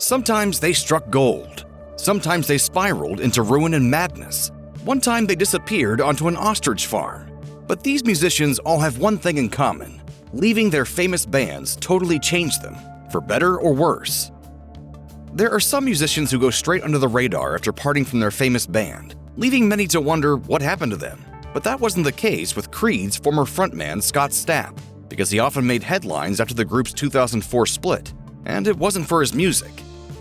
Sometimes they struck gold. Sometimes they spiraled into ruin and madness. One time they disappeared onto an ostrich farm. But these musicians all have one thing in common. Leaving their famous bands totally changed them, for better or worse. There are some musicians who go straight under the radar after parting from their famous band, leaving many to wonder what happened to them. But that wasn't the case with Creed's former frontman Scott Stapp, because he often made headlines after the group's 2004 split, and it wasn't for his music.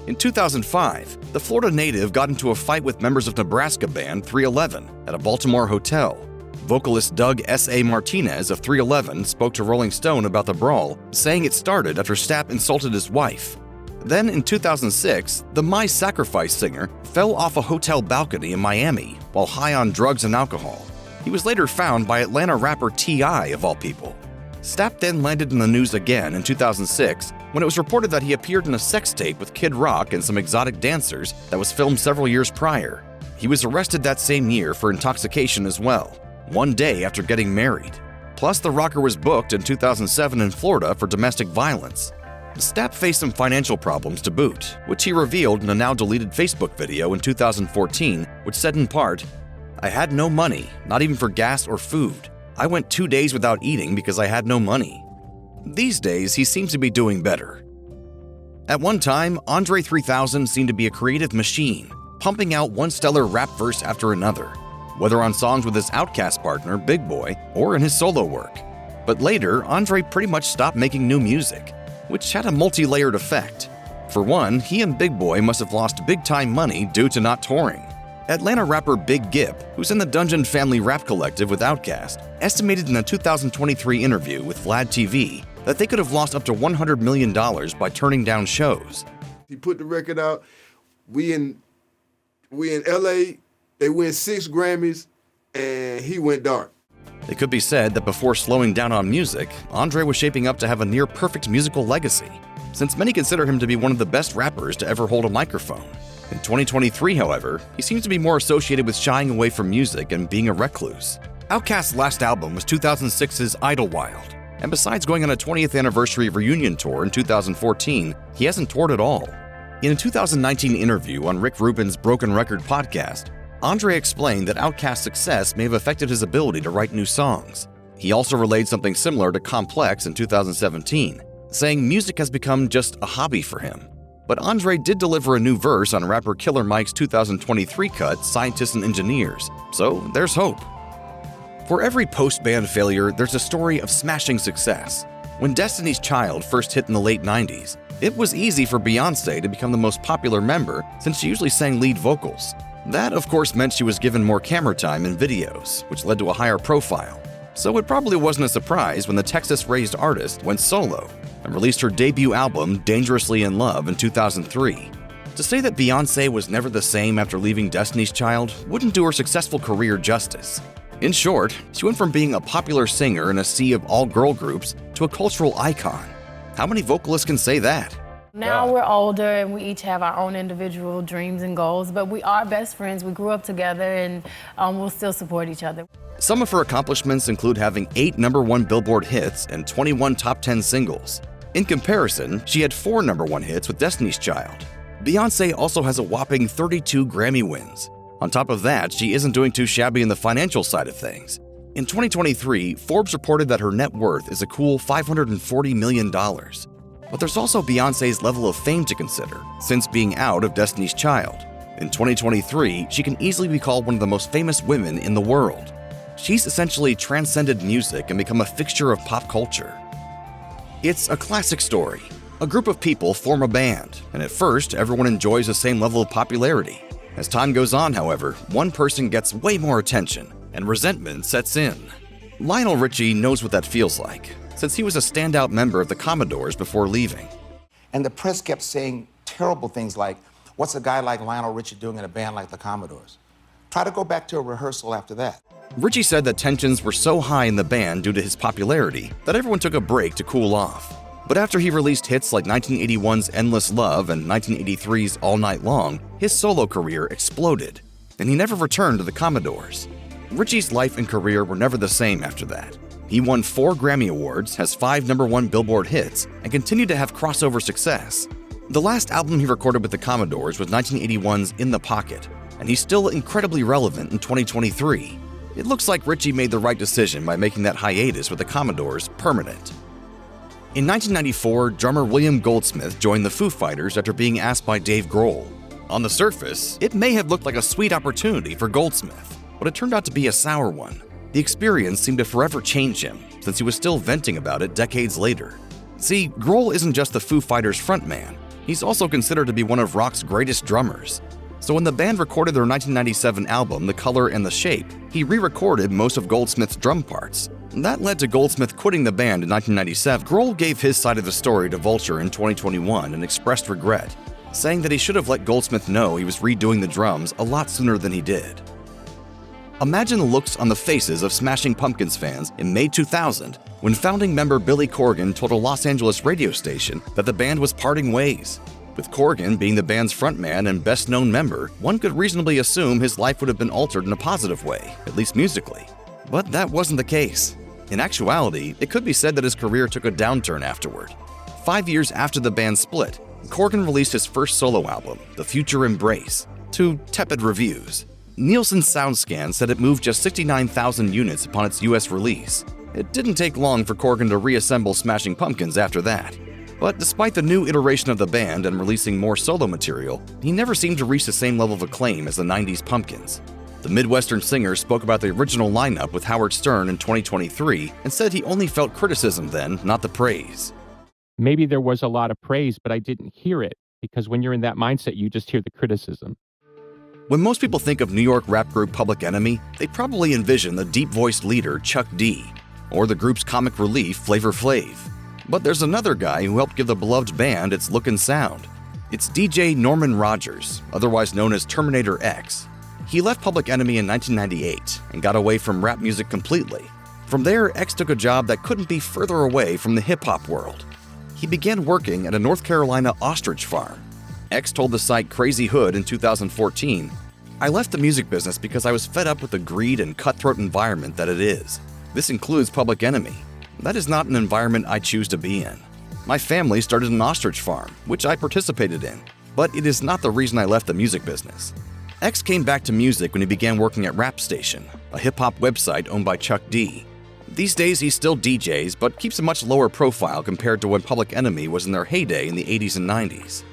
In 2005, the Florida native got into a fight with members of Nebraska band 311 at a Baltimore hotel. Vocalist Doug S.A. Martinez of 311 spoke to Rolling Stone about the brawl, saying it started after Stapp insulted his wife. Then in 2006, the My Sacrifice singer fell off a hotel balcony in Miami while high on drugs and alcohol. He was later found by Atlanta rapper T.I. of all people. Stapp then landed in the news again in 2006 when it was reported that he appeared in a sex tape with Kid Rock and some exotic dancers that was filmed several years prior. He was arrested that same year for intoxication as well, one day after getting married. Plus, the rocker was booked in 2007 in Florida for domestic violence. Stapp faced some financial problems to boot, which he revealed in a now-deleted Facebook video in 2014, which said in part, "I had no money, not even for gas or food. I went 2 days without eating because I had no money." These days, he seems to be doing better. At one time, Andre 3000 seemed to be a creative machine, pumping out one stellar rap verse after another, whether on songs with his Outkast partner, Big Boy, or in his solo work. But later, Andre pretty much stopped making new music, which had a multi-layered effect. For one, he and Big Boy must have lost big-time money due to not touring. Atlanta rapper Big Gip, who's in the Dungeon Family rap collective with Outkast, estimated in a 2023 interview with Vlad TV that they could have lost up to $100 million by turning down shows. He put the record out. We in LA, they win 6 Grammys, and he went dark. It could be said that before slowing down on music, Andre was shaping up to have a near-perfect musical legacy, since many consider him to be one of the best rappers to ever hold a microphone. In 2023, however, he seems to be more associated with shying away from music and being a recluse. Outkast's last album was 2006's Idlewild, and besides going on a 20th anniversary reunion tour in 2014, he hasn't toured at all. In a 2019 interview on Rick Rubin's Broken Record podcast, Andre explained that Outkast's success may have affected his ability to write new songs. He also relayed something similar to Complex in 2017, saying music has become just a hobby for him. But Andre did deliver a new verse on rapper Killer Mike's 2023 cut, Scientists and Engineers, so there's hope. For every post-band failure, there's a story of smashing success. When Destiny's Child first hit in the late 90s, it was easy for Beyoncé to become the most popular member since she usually sang lead vocals. That, of course, meant she was given more camera time in videos, which led to a higher profile. So it probably wasn't a surprise when the Texas-raised artist went solo and released her debut album, Dangerously in Love, in 2003. To say that Beyoncé was never the same after leaving Destiny's Child wouldn't do her successful career justice. In short, she went from being a popular singer in a sea of all-girl groups to a cultural icon. How many vocalists can say that? Now we're older and we each have our own individual dreams and goals, but we are best friends. We grew up together and we'll still support each other. Some of her accomplishments include having 8 #1 Billboard hits and 21 top 10 singles. In comparison, she had 4 #1 hits with Destiny's Child. Beyoncé also has a whopping 32 Grammy wins. On top of that, she isn't doing too shabby in the financial side of things. In 2023, Forbes reported that her net worth is a cool $540 million. But there's also Beyoncé's level of fame to consider, since being out of Destiny's Child. In 2023, she can easily be called one of the most famous women in the world. She's essentially transcended music and become a fixture of pop culture. It's a classic story. A group of people form a band, and at first, everyone enjoys the same level of popularity. As time goes on, however, one person gets way more attention, and resentment sets in. Lionel Richie knows what that feels like, since he was a standout member of the Commodores before leaving. And the press kept saying terrible things like, what's a guy like Lionel Richie doing in a band like the Commodores? Try to go back to a rehearsal after that. Richie said that tensions were so high in the band due to his popularity that everyone took a break to cool off. But after he released hits like 1981's Endless Love and 1983's All Night Long, his solo career exploded, and he never returned to the Commodores. Richie's life and career were never the same after that. He won 4 Grammy Awards, has 5 #1 Billboard hits, and continued to have crossover success. The last album he recorded with the Commodores was 1981's In the Pocket, and he's still incredibly relevant in 2023. It looks like Richie made the right decision by making that hiatus with the Commodores permanent. In 1994, drummer William Goldsmith joined the Foo Fighters after being asked by Dave Grohl. On the surface, it may have looked like a sweet opportunity for Goldsmith, but it turned out to be a sour one. The experience seemed to forever change him, since he was still venting about it decades later. See, Grohl isn't just the Foo Fighters frontman, he's also considered to be one of rock's greatest drummers. So when the band recorded their 1997 album, The Color and the Shape, he re-recorded most of Goldsmith's drum parts. That led to Goldsmith quitting the band in 1997. Grohl gave his side of the story to Vulture in 2021 and expressed regret, saying that he should have let Goldsmith know he was redoing the drums a lot sooner than he did. Imagine the looks on the faces of Smashing Pumpkins fans in May 2000 when founding member Billy Corgan told a Los Angeles radio station that the band was parting ways. With Corgan being the band's frontman and best-known member, one could reasonably assume his life would have been altered in a positive way, at least musically. But that wasn't the case. In actuality, it could be said that his career took a downturn afterward. 5 years after the band split, Corgan released his first solo album, The Future Embrace, to tepid reviews. Nielsen's SoundScan said it moved just 69,000 units upon its US release. It didn't take long for Corgan to reassemble Smashing Pumpkins after that. But despite the new iteration of the band and releasing more solo material, he never seemed to reach the same level of acclaim as the 90s Pumpkins. The Midwestern singer spoke about the original lineup with Howard Stern in 2023 and said he only felt criticism then, not the praise. Maybe there was a lot of praise, but I didn't hear it, because when you're in that mindset, you just hear the criticism. When most people think of New York rap group Public Enemy, they probably envision the deep-voiced leader Chuck D, or the group's comic relief Flavor Flav. But there's another guy who helped give the beloved band its look and sound. It's DJ Norman Rogers, otherwise known as Terminator X. He left Public Enemy in 1998 and got away from rap music completely. From there, X took a job that couldn't be further away from the hip-hop world. He began working at a North Carolina ostrich farm. X told the site Crazy Hood in 2014, "I left the music business because I was fed up with the greed and cutthroat environment that it is. This includes Public Enemy. That is not an environment I choose to be in. My family started an ostrich farm, which I participated in, but it is not the reason I left the music business." X came back to music when he began working at Rap Station, a hip-hop website owned by Chuck D. These days he still DJs, but keeps a much lower profile compared to when Public Enemy was in their heyday in the 80s and 90s.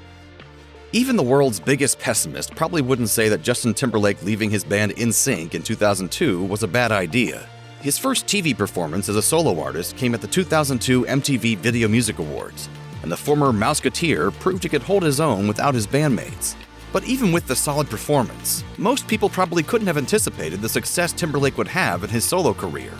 Even the world's biggest pessimist probably wouldn't say that Justin Timberlake leaving his band NSYNC in 2002 was a bad idea. His first TV performance as a solo artist came at the 2002 MTV Video Music Awards, and the former Mouseketeer proved he could hold his own without his bandmates. But even with the solid performance, most people probably couldn't have anticipated the success Timberlake would have in his solo career.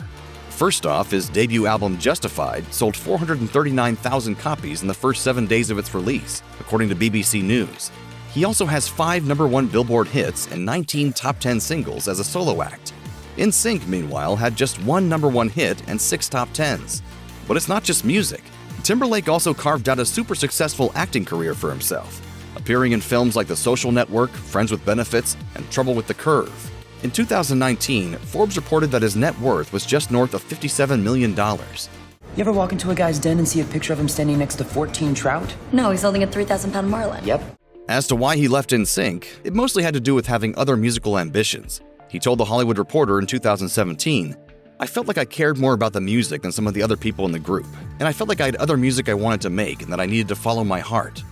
First off, his debut album Justified sold 439,000 copies in the first 7 days of its release, according to BBC News. He also has 5 #1 Billboard hits and 19 top 10 singles as a solo act. NSYNC, meanwhile, had just 1 #1 hit and 6 top 10s. But it's not just music. Timberlake also carved out a super successful acting career for himself, appearing in films like The Social Network, Friends with Benefits, and Trouble with the Curve. In 2019, Forbes reported that his net worth was just north of $57 million. You ever walk into a guy's den and see a picture of him standing next to 14 trout? No, he's holding a 3,000-pound marlin. Yep. As to why he left NSYNC, it mostly had to do with having other musical ambitions. He told The Hollywood Reporter in 2017, "I felt like I cared more about the music than some of the other people in the group, and I felt like I had other music I wanted to make and that I needed to follow my heart."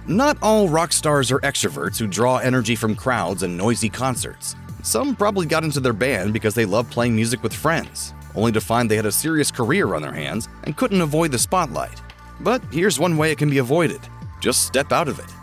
Not all rock stars are extroverts who draw energy from crowds and noisy concerts. Some probably got into their band because they loved playing music with friends, only to find they had a serious career on their hands and couldn't avoid the spotlight. But here's one way it can be avoided: just step out of it.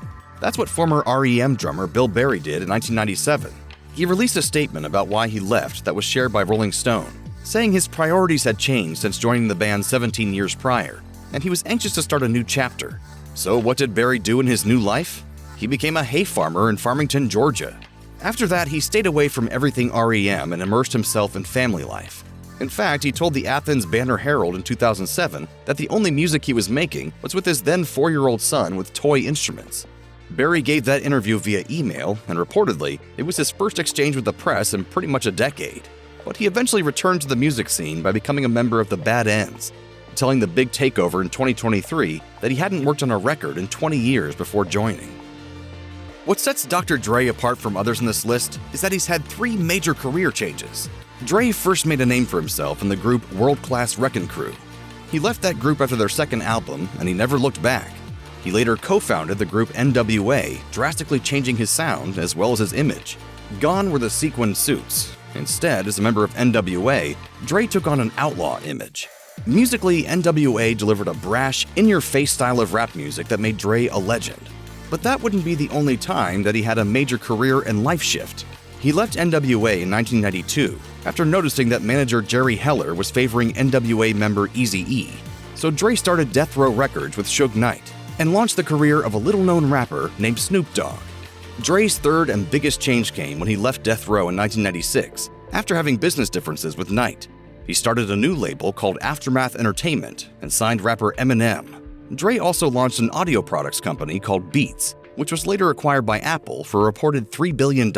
That's what former REM drummer Bill Berry did in 1997. He released a statement about why he left that was shared by Rolling Stone, saying his priorities had changed since joining the band 17 years prior, and he was anxious to start a new chapter. So what did Berry do in his new life? He became a hay farmer in Farmington, Georgia. After that, he stayed away from everything REM and immersed himself in family life. In fact, he told the Athens Banner-Herald in 2007 that the only music he was making was with his then 4-year-old son with toy instruments. Berry gave that interview via email, and reportedly, it was his first exchange with the press in pretty much a decade. But he eventually returned to the music scene by becoming a member of the Bad Ends. telling the Big Takeover in 2023 that he hadn't worked on a record in 20 years before joining. What sets Dr. Dre apart from others in this list is that he's had 3 major career changes. Dre first made a name for himself in the group World Class Wreckin' Crew. He left that group after their second album, and he never looked back. He later co-founded the group NWA, drastically changing his sound as well as his image. Gone were the sequin suits. Instead, as a member of NWA, Dre took on an outlaw image. Musically, NWA delivered a brash, in-your-face style of rap music that made Dre a legend. But that wouldn't be the only time that he had a major career and life shift. He left NWA in 1992 after noticing that manager Jerry Heller was favoring NWA member Eazy-E. So Dre started Death Row Records with Suge Knight and launched the career of a little-known rapper named Snoop Dogg. Dre's third and biggest change came when he left Death Row in 1996 after having business differences with Knight. He started a new label called Aftermath Entertainment and signed rapper Eminem. Dre also launched an audio products company called Beats, which was later acquired by Apple for a reported $3 billion.